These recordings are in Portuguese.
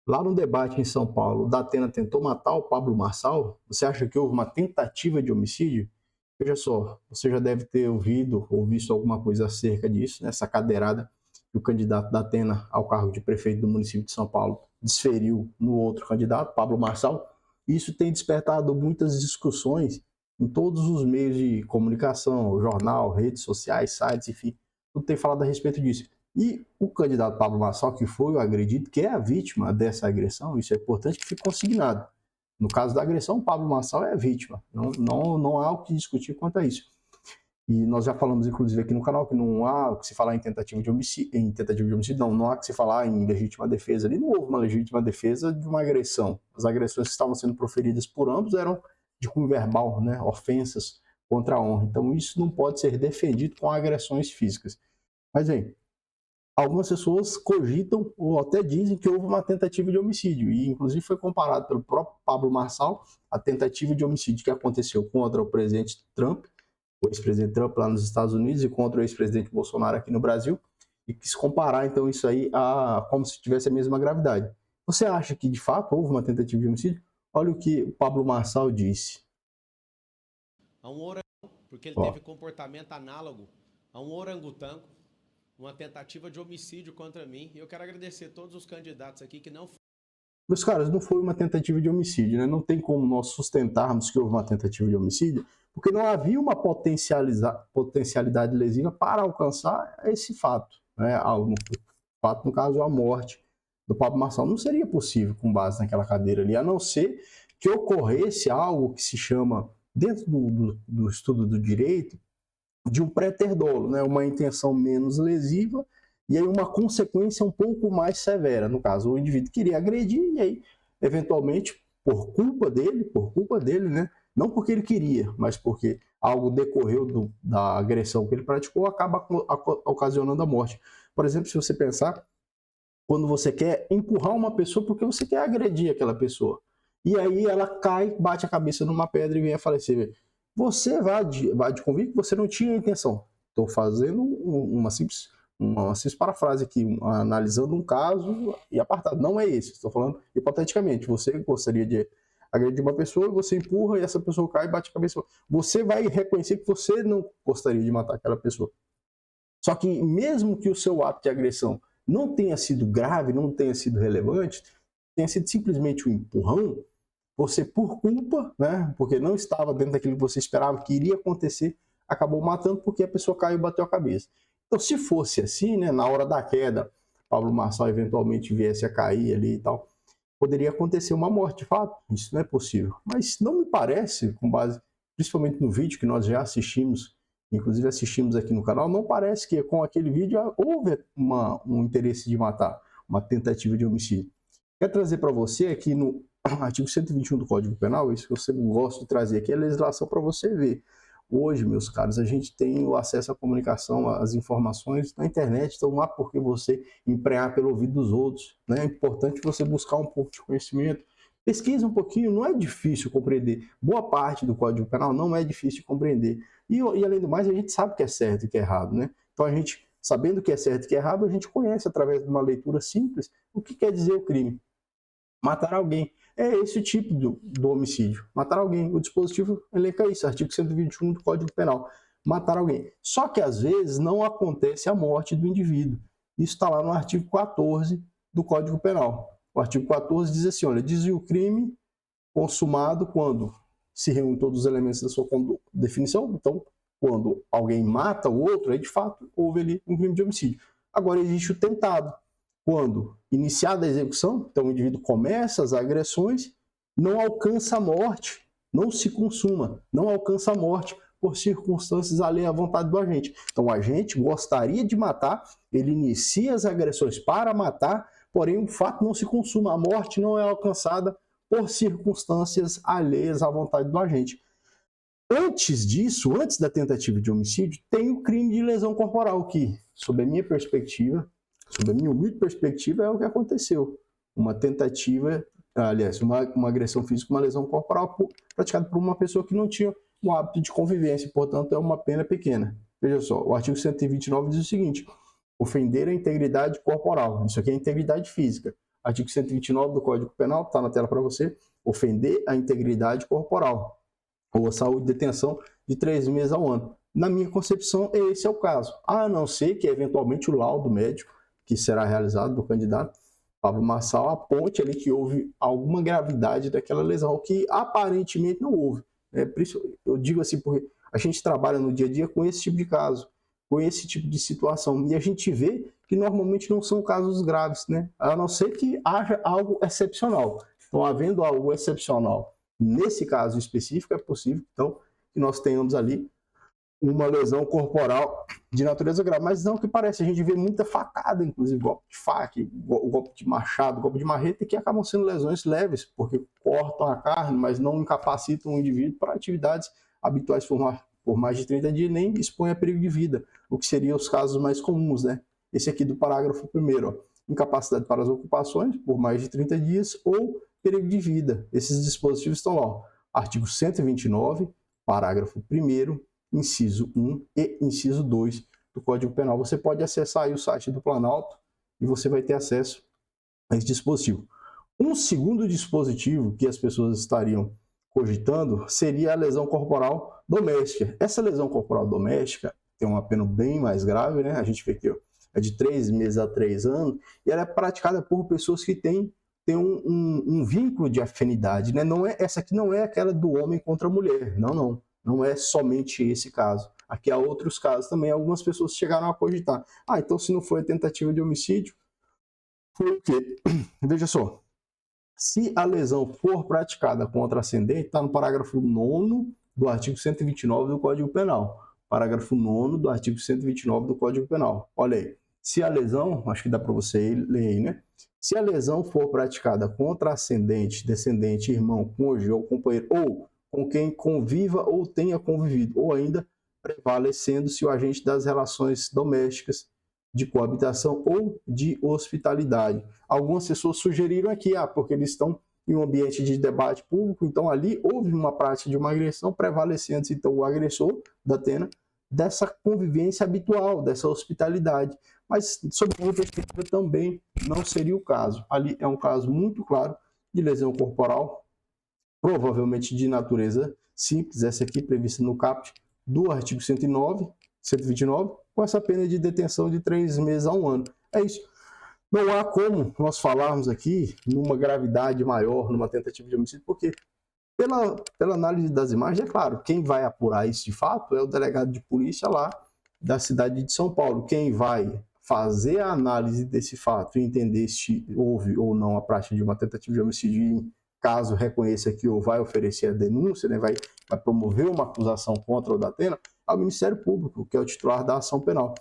Lá no debate em São Paulo, o Datena tentou matar o Pablo Marçal? Você acha que houve uma tentativa de homicídio? Veja só, você já deve ter ouvido ou visto alguma coisa acerca disso, nessa cadeirada que o candidato Datena ao cargo de prefeito do município de São Paulo desferiu no outro candidato, Pablo Marçal. Isso tem despertado muitas discussões em todos os meios de comunicação, jornal, redes sociais, sites, enfim, tudo tem falado a respeito disso. E o candidato Pablo Marçal, que foi o agredido, que é a vítima dessa agressão, isso é importante que fique consignado. No caso da agressão, o Pablo Marçal é a vítima. Não há o que discutir quanto a isso. E nós já falamos, inclusive, aqui no canal, que não há o que se falar em tentativa de homicídio. Não há o que se falar em legítima defesa. Ali não houve uma legítima defesa de uma agressão. As agressões que estavam sendo proferidas por ambos eram de cunho verbal, né? Ofensas contra a honra. Então, isso não pode ser defendido com agressões físicas. Mas, bem, algumas pessoas cogitam ou até dizem que houve uma tentativa de homicídio. E, inclusive, foi comparado pelo próprio Pablo Marçal a tentativa de homicídio que aconteceu contra o presidente Trump, o ex-presidente Trump lá nos Estados Unidos, e contra o ex-presidente Bolsonaro aqui no Brasil, e quis comparar, então, isso aí a como se tivesse a mesma gravidade. Você acha que, de fato, houve uma tentativa de homicídio? Olha o que o Pablo Marçal disse. A um orangotango, porque ele teve comportamento análogo a um orangotango, uma tentativa de homicídio contra mim. E eu quero agradecer todos os candidatos aqui que não... Meus caras, não foi uma tentativa de homicídio, né? Não tem como nós sustentarmos que houve uma tentativa de homicídio, porque não havia uma potencialidade lesiva para alcançar esse fato, né? O fato, no caso, a morte do Pablo Marçal. Não seria possível com base naquela cadeira ali, a não ser que ocorresse algo que se chama, dentro do estudo do direito, de um préter dolo, né? Uma intenção menos lesiva e aí uma consequência um pouco mais severa. No caso, o indivíduo queria agredir e aí, eventualmente, por culpa dele, né? Não porque ele queria, mas porque algo decorreu da agressão que ele praticou, acaba ocasionando a morte. Por exemplo, se você pensar, quando você quer empurrar uma pessoa porque você quer agredir aquela pessoa, e aí ela cai, bate a cabeça numa pedra e vem a falecer. Você vai de convite que você não tinha intenção. Estou fazendo uma simples parafrase aqui, analisando um caso e apartado. Não é esse, estou falando hipoteticamente. Você gostaria de agredir uma pessoa, você empurra e essa pessoa cai e bate a cabeça. Você vai reconhecer que você não gostaria de matar aquela pessoa. Só que mesmo que o seu ato de agressão não tenha sido grave, não tenha sido relevante, tenha sido simplesmente um empurrão, você, por culpa, né, porque não estava dentro daquilo que você esperava que iria acontecer, acabou matando porque a pessoa caiu e bateu a cabeça. Então, se fosse assim, né, na hora da queda, Pablo Marçal eventualmente viesse a cair ali e tal, poderia acontecer uma morte, de fato, isso não é possível. Mas não me parece, com base principalmente no vídeo que nós já assistimos, inclusive assistimos aqui no canal, não parece que com aquele vídeo houve um interesse de matar, uma tentativa de homicídio. Quero trazer para você aqui no artigo 121 do Código Penal, isso que eu sempre gosto de trazer aqui, é a legislação para você ver. Hoje, meus caros, a gente tem o acesso à comunicação, às informações na internet, então não há por que você emprenhar pelo ouvido dos outros, né? É importante você buscar um pouco de conhecimento, pesquisa um pouquinho, não é difícil compreender. Boa parte do Código Penal não é difícil de compreender. E além do mais, a gente sabe o que é certo e o que é errado, né? Então a gente, sabendo o que é certo e o que é errado, a gente conhece através de uma leitura simples o que quer dizer o crime. Matar alguém. É esse o tipo do homicídio. Matar alguém. O dispositivo elenca isso, artigo 121 do Código Penal. Matar alguém. Só que às vezes não acontece a morte do indivíduo. Isso está lá no artigo 14 do Código Penal. O artigo 14 diz assim, olha, diz o crime consumado quando se reúnem todos os elementos da sua definição. Então, quando alguém mata o outro, aí de fato houve ali um crime de homicídio. Agora existe o tentado. Quando iniciada a execução, então o indivíduo começa as agressões, não alcança a morte, não se consuma, não alcança a morte por circunstâncias alheias à vontade do agente. Então o agente gostaria de matar, ele inicia as agressões para matar, porém o fato não se consuma, a morte não é alcançada por circunstâncias alheias à vontade do agente. Antes disso, antes da tentativa de homicídio, tem o crime de lesão corporal, que, sob a minha perspectiva, sob a minha humilde perspectiva, é o que aconteceu. Uma tentativa, aliás, uma agressão física, uma lesão corporal praticada por uma pessoa que não tinha o hábito de convivência, portanto, é uma pena pequena. Veja só, o artigo 129 diz o seguinte: ofender a integridade corporal, isso aqui é a integridade física. artigo 129 do Código Penal, está na tela para você, ofender a integridade corporal ou a saúde de detenção de 3 meses ao ano. Na minha concepção, esse é o caso, a não ser que eventualmente o laudo médico que será realizado do candidato Pablo Marçal aponte ali que houve alguma gravidade daquela lesão, que aparentemente não houve. Por isso eu digo assim, porque a gente trabalha no dia a dia com esse tipo de caso, com esse tipo de situação, e a gente vê que normalmente não são casos graves, né? A não ser que haja algo excepcional. Então, havendo algo excepcional nesse caso específico, é possível, então, que nós tenhamos ali uma lesão corporal de natureza grave, mas não que parece, a gente vê muita facada, inclusive golpe de faca, golpe de machado, golpe de marreta, que acabam sendo lesões leves, porque cortam a carne, mas não incapacitam o indivíduo para atividades habituais por mais de 30 dias, nem expõe a perigo de vida, o que seriam os casos mais comuns, né? Esse aqui do parágrafo 1º, incapacidade para as ocupações por mais de 30 dias ou perigo de vida. Esses dispositivos estão lá, ó. Artigo 129, parágrafo 1º, inciso 1 e inciso 2 do Código Penal. Você pode acessar aí o site do Planalto e você vai ter acesso a esse dispositivo. Um segundo dispositivo que as pessoas estariam cogitando seria a lesão corporal doméstica. Essa lesão corporal doméstica tem uma pena bem mais grave, né? A gente vê que é de 3 meses a 3 anos, e ela é praticada por pessoas que têm um vínculo de afinidade, né? Essa aqui não é aquela do homem contra a mulher, não. Não é somente esse caso. Aqui há outros casos também. Algumas pessoas chegaram a cogitar. Então se não foi a tentativa de homicídio, foi o quê? Veja só. Se a lesão for praticada contra ascendente, está no parágrafo 9º do artigo 129 do Código Penal. Parágrafo 9º do artigo 129 do Código Penal. Olha aí. Se a lesão, acho que dá para você ler aí, né? Se a lesão for praticada contra ascendente, descendente, irmão, cônjuge ou companheiro, ou com quem conviva ou tenha convivido, ou ainda prevalecendo-se o agente das relações domésticas, de coabitação ou de hospitalidade. Algumas pessoas sugeriram aqui, porque eles estão em um ambiente de debate público, então ali houve uma prática de uma agressão, prevalecendo-se então o agressor da pena dessa convivência habitual, dessa hospitalidade. Mas, sob a minha perspectiva, também não seria o caso. Ali é um caso muito claro de lesão corporal, provavelmente de natureza simples, essa aqui prevista no caput do artigo 129, com essa pena de detenção de 3 meses a 1 ano. É isso. Não há como nós falarmos aqui numa gravidade maior, numa tentativa de homicídio, porque pela análise das imagens, é claro, quem vai apurar isso de fato é o delegado de polícia lá da cidade de São Paulo. Quem vai fazer a análise desse fato e entender se houve ou não a prática de uma tentativa de homicídio, caso reconheça que ou vai oferecer a denúncia, né, vai promover uma acusação contra o Datena, ao Ministério Público, que é o titular da ação penal.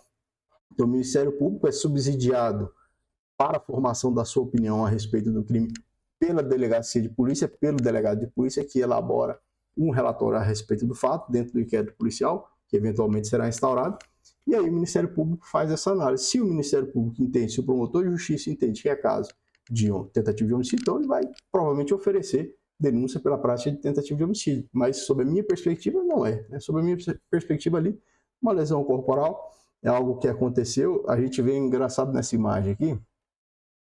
Então, o Ministério Público é subsidiado para a formação da sua opinião a respeito do crime pela delegacia de polícia, pelo delegado de polícia, que elabora um relatório a respeito do fato dentro do inquérito policial, que eventualmente será instaurado, e aí o Ministério Público faz essa análise. Se o Ministério Público entende, se o promotor de justiça entende que é caso de tentativa de homicídio, então ele vai provavelmente oferecer denúncia pela prática de tentativa de homicídio. Mas, sob a minha perspectiva, não é. Sob a minha perspectiva ali, uma lesão corporal é algo que aconteceu. A gente vê engraçado nessa imagem aqui,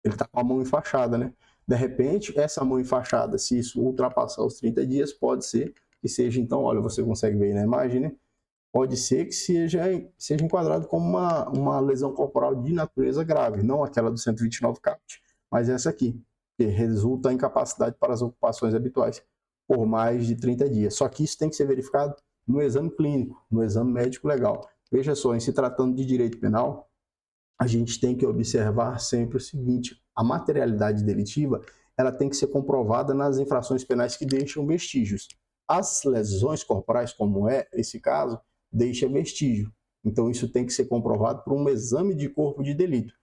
ele está com a mão enfaixada, né? De repente, essa mão enfaixada, se isso ultrapassar os 30 dias, pode ser que seja, então, olha, você consegue ver aí na imagem, né? Pode ser que seja enquadrado como uma lesão corporal de natureza grave, não aquela do 129 caput, mas essa aqui, que resulta em incapacidade para as ocupações habituais por mais de 30 dias. Só que isso tem que ser verificado no exame clínico, no exame médico legal. Veja só, em se tratando de direito penal, a gente tem que observar sempre o seguinte: a materialidade delitiva ela tem que ser comprovada nas infrações penais que deixam vestígios. As lesões corporais, como é esse caso, deixa vestígio. Então isso tem que ser comprovado por um exame de corpo de delito.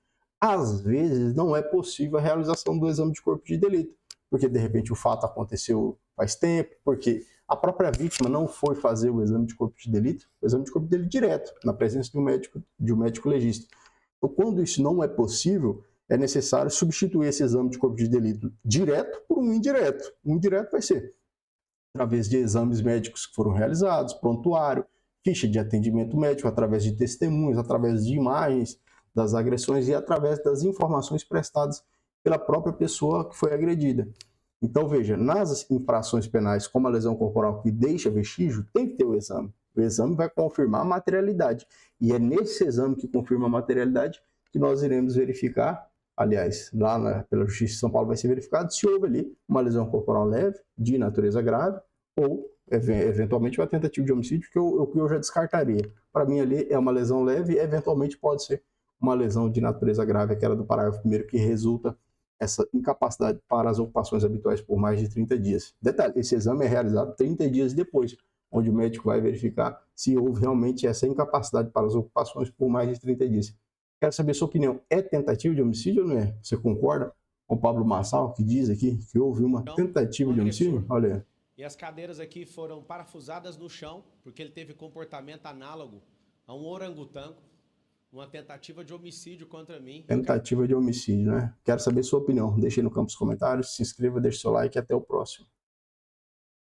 Às vezes não é possível a realização do exame de corpo de delito, porque de repente o fato aconteceu faz tempo, porque a própria vítima não foi fazer o exame de corpo de delito, o exame de corpo de delito direto, na presença de um médico legista. Então, quando isso não é possível, é necessário substituir esse exame de corpo de delito direto por um indireto. O indireto vai ser através de exames médicos que foram realizados, prontuário, ficha de atendimento médico, através de testemunhos, através de imagens das agressões e através das informações prestadas pela própria pessoa que foi agredida. Então, veja, nas infrações penais, como a lesão corporal que deixa vestígio, tem que ter o exame. O exame vai confirmar a materialidade. E é nesse exame que confirma a materialidade que nós iremos verificar, aliás, lá pela Justiça de São Paulo vai ser verificado se houve ali uma lesão corporal leve, de natureza grave, ou eventualmente uma tentativa de homicídio, que eu já descartaria. Para mim ali é uma lesão leve e eventualmente pode ser uma lesão de natureza grave, aquela do parágrafo 1º, que resulta essa incapacidade para as ocupações habituais por mais de 30 dias. Detalhe, esse exame é realizado 30 dias depois, onde o médico vai verificar se houve realmente essa incapacidade para as ocupações por mais de 30 dias. Quero saber sua opinião. É tentativa de homicídio ou não é? Você concorda com o Pablo Marçal, que diz aqui que houve uma tentativa de homicídio? Olha aí. E as cadeiras aqui foram parafusadas no chão, porque ele teve comportamento análogo a um orangotango, uma tentativa de homicídio contra mim. Tentativa de homicídio, né? Quero saber sua opinião. Deixe aí no campo dos comentários, se inscreva, deixe seu like e até o próximo.